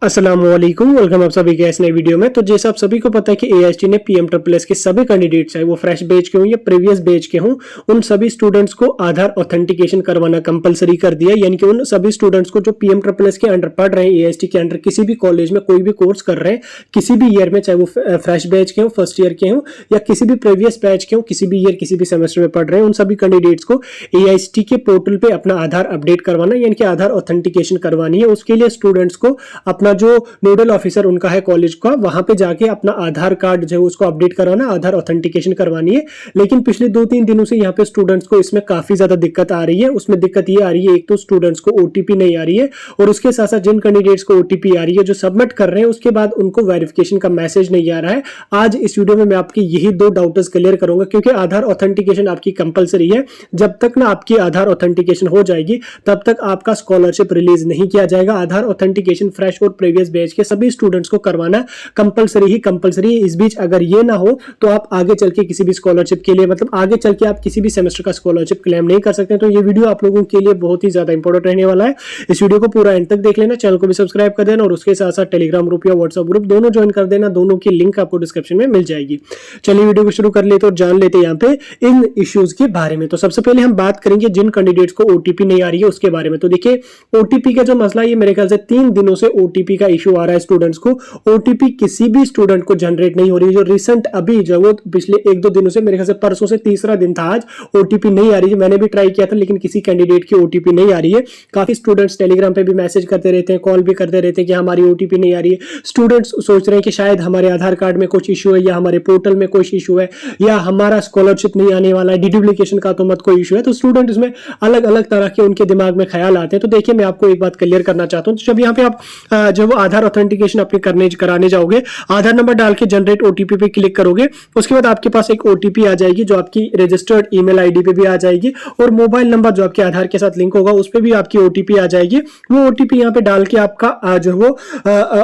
अस्सलामुअलैकुम, वेलकम आप सभी के इस नए वीडियो में। तो जैसे आप सभी को पता है कि एआईएसटी ने पीएम ट्रिपल एस के सभी कैंडिडेट्स चाहे वो फ्रेश बैच के हों या प्रीवियस बैच के हों, उन सभी स्टूडेंट्स को आधार ऑथेंटिकेशन करवाना कंपलसरी कर दिया। यानी कि उन सभी स्टूडेंट्स को जो पीएम ट्रिपल एस के अंडर पढ़ रहे हैं, एआईएसटी के अंडर किसी भी कॉलेज में कोई भी कोर्स कर रहे हैं, किसी भी ईयर में, चाहे वो फ्रेश बैच के हों, फर्स्ट ईयर के हों या किसी भी प्रीवियस बैच के हों, किसी भी ईयर किसी भी सेमेस्टर में पढ़ रहे हैं, उन सभी कैंडिडेट्स को एआईएसटी के पोर्टल पे अपना आधार अपडेट करवाना यानी कि आधार ऑथेंटिकेशन करवानी है। उसके लिए स्टूडेंट्स को अपना जो नोडल ऑफिसर उनका है कॉलेज का, वहां पे जाके अपना आधार कार्ड जो है उसको अपडेट करवाना, आधार ऑथेंटिकेशन करवानी है। लेकिन पिछले 2-3 दिनों से यहाँ पे स्टूडेंट्स को इसमें काफी ज्यादा दिक्कत आ रही है। उसमें दिक्कत ये आ रही है, एक तो स्टूडेंट्स को ओटीपी नहीं आ रही है और उसके साथ साथ जिन कैंडिडेट्स को ओटीपी आ रही है जो सबमिट कर रहे हैं उसके बाद उनको वेरिफिकेशन का मैसेज नहीं आ रहा है। आज इस वीडियो में मैं आपकी यही 2 डाउट्स क्लियर करूंगा, क्योंकि आधार ऑथेंटिकेशन आपकी कंपलसरी है। जब तक ना आपकी आधार ऑथेंटिकेशन हो जाएगी तब तक आपका स्कॉलरशिप रिलीज नहीं किया जाएगा। आधार ऑथेंटिकेशन फ्रेश और प्रीवियस बैच के सभी स्टूडेंट्स को करवाना कंपलसरी ही कंपलसरी है। इस बीच अगर ये ना हो तो आप आगे चल के किसी भी स्कॉलरशिप के लिए, मतलब आगे चल के आप किसी भी सेमेस्टर का स्कॉलरशिप क्लेम नहीं कर सकते। तो ये वीडियो आप लोगों के लिए बहुत ही ज्यादा इंपॉर्टेंट रहने वाला है। इस वीडियो को पूरा एंड तक देख लेना, चैनल को भी सब्सक्राइब कर देना और उसके साथ साथ टेलीग्राम ग्रुप या व्हाट्सएप ग्रुप दोनों ज्वाइन कर देना। दोनों की लिंक आपको डिस्क्रिप्शन में मिल जाएगी। चलिए वीडियो को शुरू कर लेते और जान लेते यहाँ पे इन इश्यूज के बारे में। तो सबसे पहले हम बात करेंगे जिन कैंडिडेट्स को ओटीपी नहीं आ रही है उसके बारे में। तो देखिए, ओटीपी का जो मसला, ये मेरे ख्याल से 3 दिनों से ओटीपी का इशू आ रहा है स्टूडेंट्स को। ओटीपी किसी भी स्टूडेंट को जनरेट नहीं हो रही है। जो रिसेंट अभी जो वो पिछले 1-2 दिनों से, मेरे ख्याल से परसों से तीसरा दिन था आज, ओटीपी नहीं आ रही है। मैंने भी ट्राई किया था लेकिन किसी कैंडिडेट की ओटीपी नहीं आ रही है। काफी स्टूडेंट्स टेलीग्राम पे भी मैसेज करते रहते हैं, कॉल भी करते रहते हैं कि हमारी ओटीपी नहीं आ रही है। स्टूडेंट्स सोच रहे हैं कि शायद हमारे आधार कार्ड में कुछ इशू है या हमारे पोर्टल में कुछ इशू है या हमारा स्कॉलरशिप नहीं आने वाला है, डीडुप्लीकेशन का तो मत कोई इशू है। तो स्टूडेंट इसमें अलग अलग तरह के उनके दिमाग में ख्याल आते हैं। तो देखिए, मैं आपको एक बात क्लियर करना चाहता हूं। तो जब यहाँ पे आप जब आधार ऑथेंटिकेशन अपने कराने जाओगे, आधार नंबर डाल के जनरेट ओटीपी पे क्लिक करोगे, उसके बाद आपके पास एक ओटीपी आ जाएगी जो आपकी रजिस्टर्ड ईमेल आईडी पे भी आ जाएगी और मोबाइल नंबर जो आपके आधार के साथ लिंक होगा उस पे भी आपकी ओटीपी आ जाएगी। वो ओटीपी यहाँ पे डाल के आपका जो वो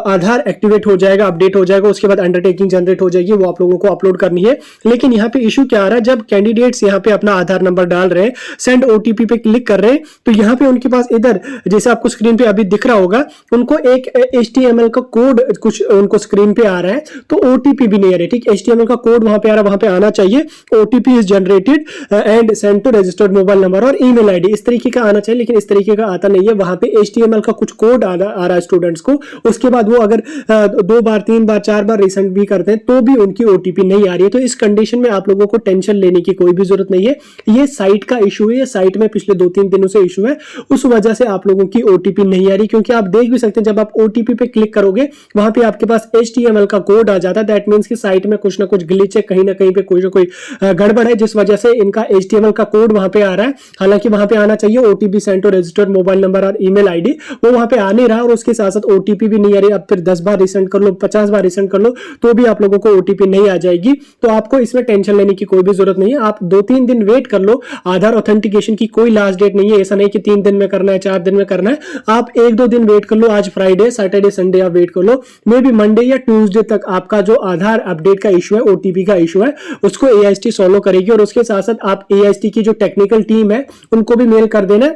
आधार एक्टिवेट हो जाएगा, अपडेट हो जाएगा। उसके बाद अंडरटेकिंग जनरेट हो जाएगी, वो आप लोगों को अपलोड करनी है। लेकिन यहाँ पे इशू क्या आ रहा है, जब कैंडिडेट्स यहाँ पे अपना आधार नंबर डाल रहे हैं, सेंड ओटीपी पे क्लिक कर रहे हैं, तो यहाँ पे उनके पास इधर जैसे आपको स्क्रीन पे अभी दिख रहा होगा, उनको एक HTML का कोड कुछ उनको स्क्रीन पे आ रहा है, तो ओटीपी भी नहीं आ रही। ठीक, HTML का कोड वहां पे आ रहा है, वहां पे आना चाहिए OTP is generated and send to registered mobile number और ईमेल आईडी, इस तरीके का आना चाहिए। लेकिन इस तरीके का आता नहीं है। वहां पे HTML का कुछ कोड आ रहा है स्टूडेंट्स को। उसके बाद वो अगर 2 बार 3 बार 4 बार रिसेंड भी करते हैं तो भी उनकी ओटीपी नहीं आ रही है। तो इस कंडीशन में आप लोगों को टेंशन लेने की कोई भी जरूरत नहीं है। ये साइट का इशू है, ये साइट में पिछले 2-3 दिनों से इशू है, उस वजह से आप लोगों की ओटीपी नहीं आ रही। क्योंकि आप देख भी सकते हैं, जब आप ओटीपी पे क्लिक करोगे वहां पे आपके पास HTML का कोड आ जाता है। दैट मींस कि साइट में कुछ ना कुछ ग्लिच है, कहीं ना कहीं पे कोई ना कोई गड़बड़ है, जिस वजह से इनका HTML का कोड वहां पे आ रहा है। हालांकि वहां पे आना चाहिए OTP send to registered mobile number और ईमेल आईडी, वो वहां पे आ नहीं रहा और उसके साथ साथ ओटीपी भी नहीं आ रही। अब फिर 10 बार रिसेंड कर लो, 50 बार रिसेंड कर लो तो भी आप लोगों को ओटीपी नहीं आ जाएगी। तो आपको इसमें टेंशन लेने की कोई भी जरूरत नहीं है। आप 2-3 दिन वेट कर लो। आधार ऑथेंटिकेशन की कोई लास्ट डेट नहीं है। ऐसा नहीं कि 3 दिन में करना है, 4 दिन में करना है। आप 1-2 दिन वेट कर लो। आज फ्राइडे, सैटरडे, संडे आप वेट कर लो। मे बी मंडे या ट्यूसडे तक आपका जो आधार अपडेट का इशू है, ओटीपी का इशू है, उसको एआईएसटी सॉल्व करेगी। और उसके साथ साथ आप एआईएसटी की जो टेक्निकल टीम है उनको भी मेल कर देना,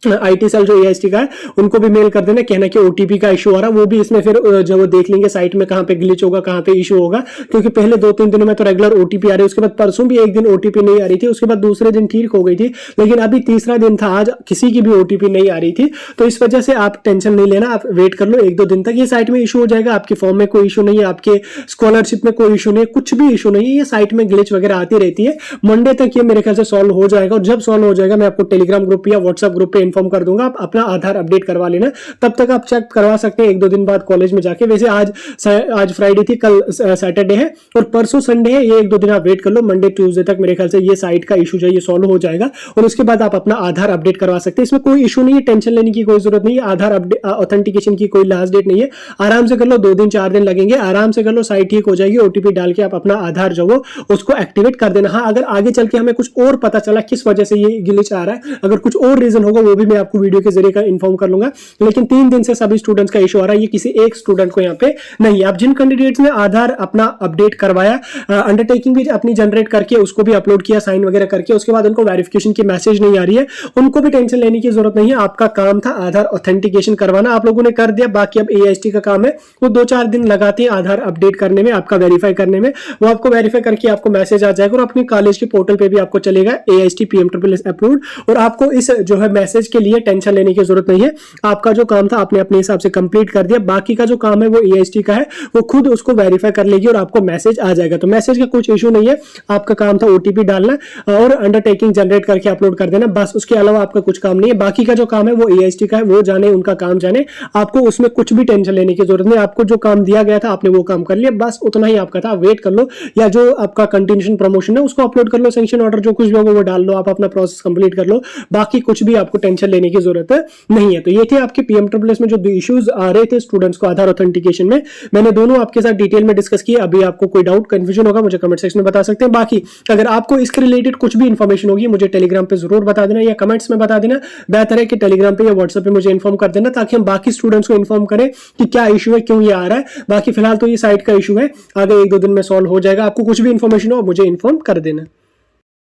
आईटी सेल जो एआईएसटी का है उनको भी मेल कर देना, कहना कि ओटीपी का इशू आ रहा है। वो भी इसमें फिर जब वो देख लेंगे साइट में कहां पे ग्लिच होगा, कहां पे इशू होगा। क्योंकि पहले 2-3 दिनों में तो रेगुलर ओटीपी आ रही है, उसके बाद परसों भी एक दिन ओटीपी नहीं आ रही थी, उसके बाद दूसरे दिन ठीक हो गई थी, लेकिन अभी तीसरा दिन था आज, किसी की भी ओटीपी नहीं आ रही थी। तो इस वजह से आप टेंशन नहीं लेना, आप वेट कर लो 1-2 दिन तक। ये साइट में इशू हो जाएगा। आपके फॉर्म में कोई इशू नहीं है, आपके स्कॉलरशिप में कोई इशू नहीं है, कुछ भी इशू नहीं है। ये साइट में ग्लिच वगैरह आती रहती है। मंडे तक ये मेरे ख्याल से सॉल्व हो जाएगा और जब सॉल्व हो जाएगा मैं आपको टेलीग्राम ग्रुप या व्हाट्सएप ग्रुप पे इन्फॉर्म कर दूंगा। आप अपना आधार अपडेट करवा लेना, तब तक आप चेक करवा सकते हैं 1-2 दिन बाद कॉलेज में जाके। वैसे आज फ्राइडे थी, कल सैटरडे है और परसों संडे है। ये 1-2 दिन आप वेट कर लो, मंडे ट्यूसडे तक मेरे ख्याल से ये साइट का इशू जो है ये सॉल्व हो जाएगा और उसके बाद आप अपना आधार अपडेट करवा सकते हैं। इसमें कोई इशू नहीं है, टेंशन लेने की कोई जरूरत नहीं है। आधार ऑथेंटिकेशन की कोई लास्ट डेट नहीं है। आराम से कर लो, 2 दिन 4 दिन लगेंगे, आराम से कर लो, साइट ठीक हो जाएगी। ओटीपी डाल के आप अपना आधार जो वो उसको एक्टिवेट कर देना। हाँ, अगर आगे चल के हमें कुछ और पता चला किस वजह से ये ग्लिच आ रहा है, अगर कुछ और रीजन होगा वो भी मैं आपको वीडियो के जरिए इन्फॉर्म कर लूंगा। लेकिन 3 दिन से सभी स्टूडेंट्स का इशू आ रहा है, ये किसी एक स्टूडेंट को यहाँ पे नहीं है। अब जिन कैंडिडेट्स ने आधार अपना अपडेट करवाया, अंडरटेकिंग भी अपनी जनरेट करके उसको भी अपलोड किया साइन वगैरह करके, उसके बाद उनको वेरिफिकेशन की मैसेज नहीं आ रही है, उनको भी टेंशन लेने की जरूरत नहीं है। आपका काम था आधार ऑथेंटिकेशन करवाना, आप लोगों ने कर दिया। बाकी अब AIST का काम है, वो 2-4 दिन लगाते हैं आधार अपडेट करने में, आपका वेरीफाई करने में। वो आपको वेरीफाई करके आपको मैसेज आ जाएगा और अपने कॉलेज के पोर्टल पे भी आपको चलेगा AIST PMSSS अप्रूव्ड। और आपको इस जो है मैसेज के लिए टेंशन लेने की जरूरत नहीं है। आपका जो काम था आपने अपने हिसाब से कंप्लीट कर दिया। बाकी का जो काम है वो AIST का है, वो खुद उसको वेरीफाई कर लेगी और आपको मैसेज आ जाएगा। तो मैसेज का कुछ इशू नहीं है, आपका काम था OTP डालना और अंडरटेकिंग जनरेट करके अपलोड कर देना, बस। उसके अलावा आपका कुछ काम नहीं है। बाकी का जो काम है वो AIST का है, वो जाने, उनका काम जाने। आपको उसमें कुछ भी टेंशन लेने की जरूरत नहीं। आपको जो काम दिया गया था आपने वो काम कर लिया, बस उतना ही आपका था। वेट कर लो, या जो आपका कंटिन्यूएशन प्रमोशन है उसको अपलोड कर लो, सैंक्शन ऑर्डर जो कुछ भी होगा वो डाल लो, आप अपना प्रोसेस कंप्लीट कर लो। बाकी कुछ भी आपको टेंशन लेने की जरूरत नहीं है। तो ये थे आपके PMSSS में जो इश्यूज आ रहे थे स्टूडेंट्स को आधार ऑथेंटिकेशन में, मैंने दोनों आपके साथ डिटेल में डिस्कस किए। अभी आपको कोई डाउट कंफ्यूजन होगा मुझे कमेंट सेक्शन में बता सकते हैं। बाकी अगर आपको इसके रिलेटेड कुछ भी इंफॉर्मेशन होगी मुझे टेलीग्राम पे जरूर बता देना या कमेंट्स में बता देना। बेहतर है कि टेलीग्राम पे या व्हाट्सएप पे मुझे इन्फॉर्म कर देना, ताकि हम बाकी स्टूडेंट्स को इन्फॉर्म करें कि क्या इशू है, क्यों ये आ रहा है। बाकी फिलहाल तो ये साइट का इशू है, आगे 1-2 दिन में सॉल्व हो जाएगा। आपको कुछ भी इंफॉर्मेशन हो मुझे इन्फॉर्म कर देना।